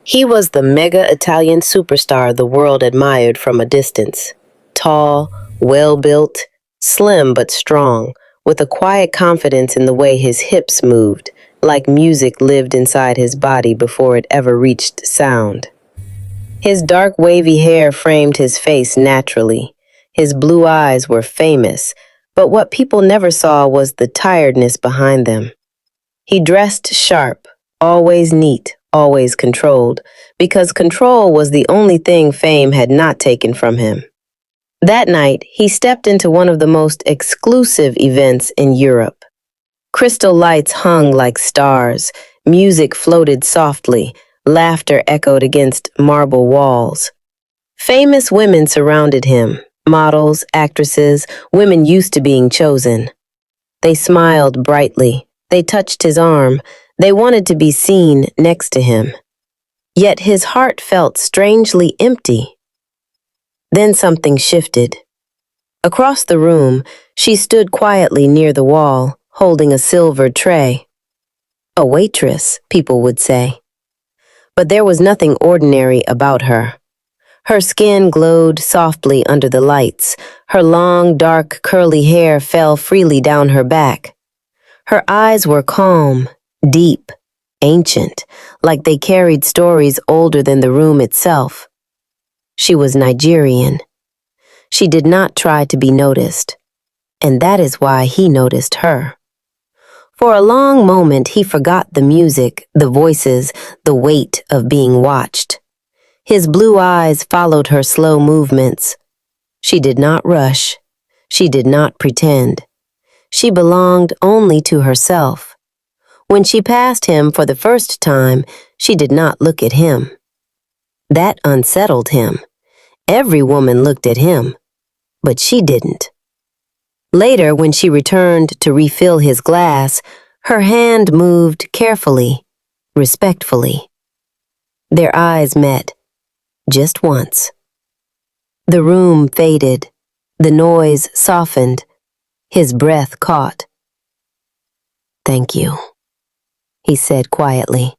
He was the mega Italian superstar the world admired from a distance. Tall, well-built, slim but strong, with a quiet confidence in the way his hips moved, like music lived inside his body before it ever reached sound. His dark wavy hair framed his face naturally. His blue eyes were famous, but what people never saw was the tiredness behind them. He dressed sharp, always neat, always controlled, because control was the only thing fame had not taken from him. That night, he stepped into one of the most exclusive events in Europe. Crystal lights hung like stars, music floated softly, laughter echoed against marble walls. Famous women surrounded him, models, actresses, women used to being chosen. They smiled brightly. They touched his arm. They wanted to be seen next to him. Yet his heart felt strangely empty. Then something shifted. Across the room, she stood quietly near the wall, holding a silver tray. A waitress, people would say. But there was nothing ordinary about her. Her skin glowed softly under the lights. Her long, dark, curly hair fell freely down her back. Her eyes were calm, deep, ancient, like they carried stories older than the room itself. She was Nigerian. She did not try to be noticed, and that is why he noticed her. For a long moment he forgot the music, the voices, the weight of being watched. His blue eyes followed her slow movements. She did not rush. She did not pretend. She belonged only to herself. When she passed him for the first time, she did not look at him. That unsettled him. Every woman looked at him, but she didn't. Later, when she returned to refill his glass, her hand moved carefully, respectfully. Their eyes met, just once. The room faded, the noise softened, his breath caught. "Thank you," he said quietly.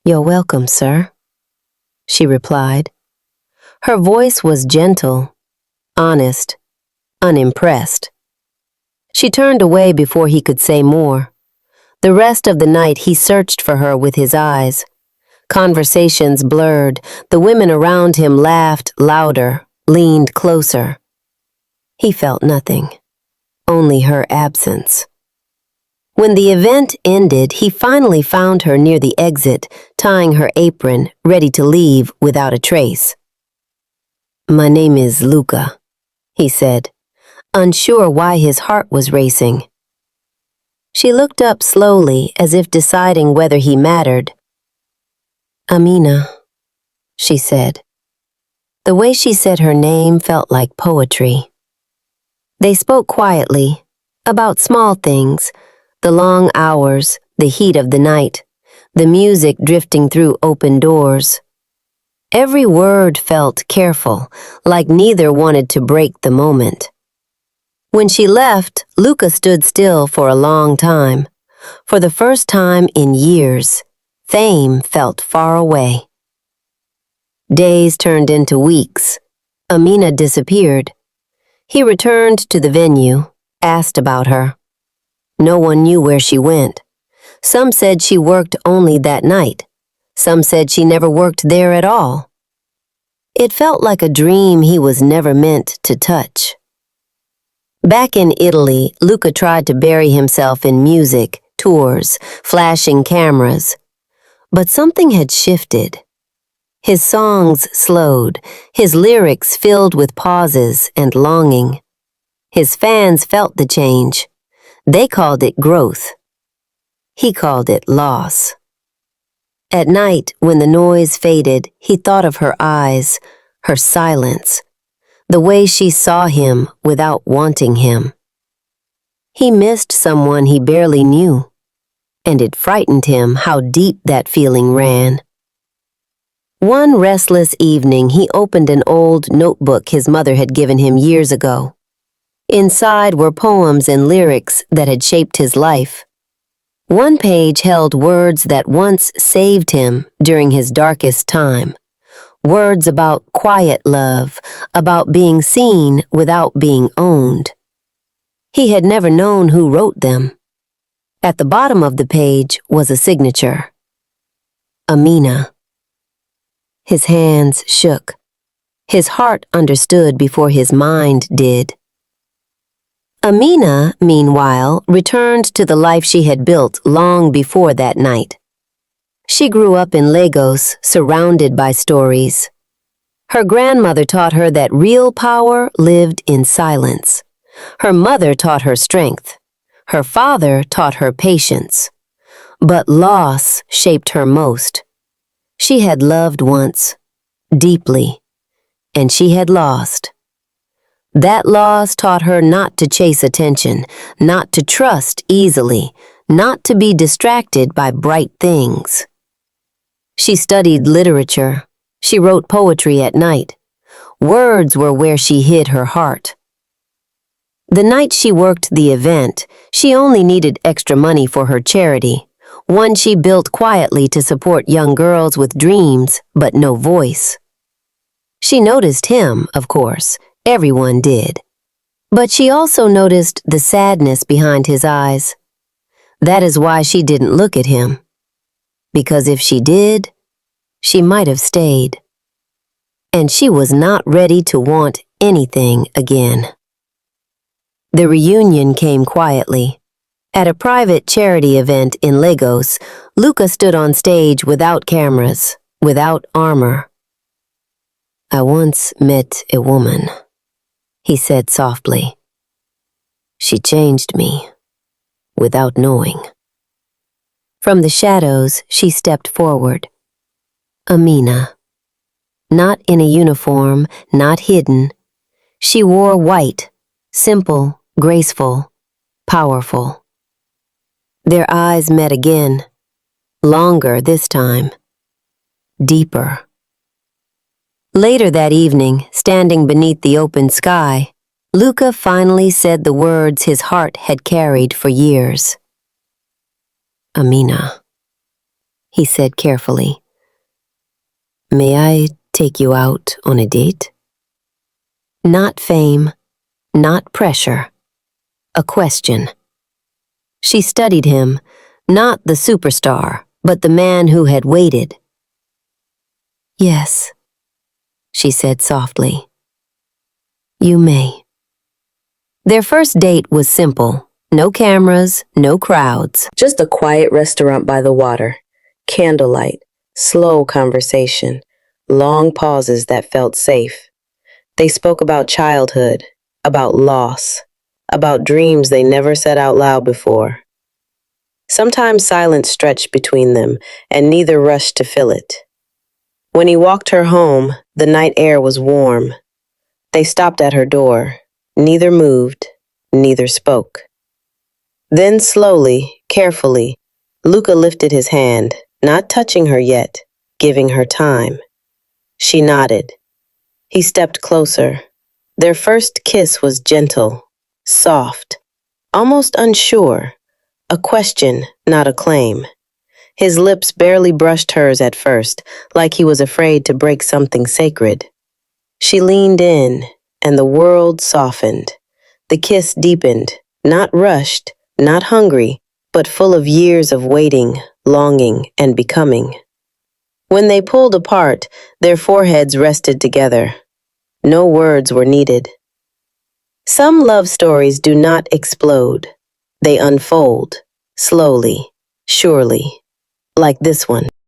"You're welcome, sir," she replied. Her voice was gentle, honest, unimpressed. She turned away before he could say more. The rest of the night he searched for her with his eyes. Conversations blurred. The women around him laughed louder, leaned closer. He felt nothing, only her absence. When the event ended, he finally found her near the exit, tying her apron, ready to leave without a trace. "My name is Luca," he said, unsure why his heart was racing. She looked up slowly, as if deciding whether he mattered. "Amina," she said. The way she said her name felt like poetry. They spoke quietly, about small things, the long hours, the heat of the night, the music drifting through open doors. Every word felt careful, like neither wanted to break the moment. When she left, Luca stood still for a long time. For the first time in years, fame felt far away. Days turned into weeks. Amina disappeared. He returned to the venue, asked about her. No one knew where she went. Some said she worked only that night. Some said she never worked there at all. It felt like a dream he was never meant to touch. Back in Italy, Luca tried to bury himself in music, tours, flashing cameras. But something had shifted. His songs slowed, his lyrics filled with pauses and longing. His fans felt the change. They called it growth. He called it loss. At night, when the noise faded, he thought of her eyes, her silence, the way she saw him without wanting him. He missed someone he barely knew, and it frightened him how deep that feeling ran. One restless evening, he opened an old notebook his mother had given him years ago. Inside were poems and lyrics that had shaped his life. One page held words that once saved him during his darkest time. Words about quiet love, about being seen without being owned. He had never known who wrote them. At the bottom of the page was a signature. Amina. His hands shook. His heart understood before his mind did. Amina, meanwhile, returned to the life she had built long before that night. She grew up in Lagos, surrounded by stories. Her grandmother taught her that real power lived in silence. Her mother taught her strength. Her father taught her patience. But loss shaped her most. She had loved once, deeply, and she had lost. That loss taught her not to chase attention, not to trust easily, not to be distracted by bright things. She studied literature. She wrote poetry at night. Words were where she hid her heart. The night she worked the event, she only needed extra money for her charity, one she built quietly to support young girls with dreams but no voice. She noticed him, of course. Everyone did. But she also noticed the sadness behind his eyes. That is why she didn't look at him. Because if she did, she might have stayed. And she was not ready to want anything again. The reunion came quietly. At a private charity event in Lagos, Luca stood on stage without cameras, without armor. "I once met a woman," he said softly. "She changed me, without knowing." From the shadows, she stepped forward. Amina. Not in a uniform, not hidden. She wore white, simple, graceful, powerful. Their eyes met again, longer this time, deeper. Later that evening, standing beneath the open sky, Luca finally said the words his heart had carried for years. "Amina," he said carefully, "may I take you out on a date?" Not fame, not pressure, a question. She studied him, not the superstar, but the man who had waited. "Yes," she said softly. "You may." Their first date was simple. No cameras, no crowds. Just a quiet restaurant by the water. Candlelight, slow conversation, long pauses that felt safe. They spoke about childhood, about loss, about dreams they never said out loud before. Sometimes silence stretched between them, and neither rushed to fill it. When he walked her home, the night air was warm. They stopped at her door. Neither moved, neither spoke. Then slowly, carefully, Luca lifted his hand, not touching her yet, giving her time. She nodded. He stepped closer. Their first kiss was gentle, soft, almost unsure, a question, not a claim. His lips barely brushed hers at first, like he was afraid to break something sacred. She leaned in, and the world softened. The kiss deepened, not rushed, not hungry, but full of years of waiting, longing, and becoming. When they pulled apart, their foreheads rested together. No words were needed. Some love stories do not explode. They unfold, slowly, surely, like this one.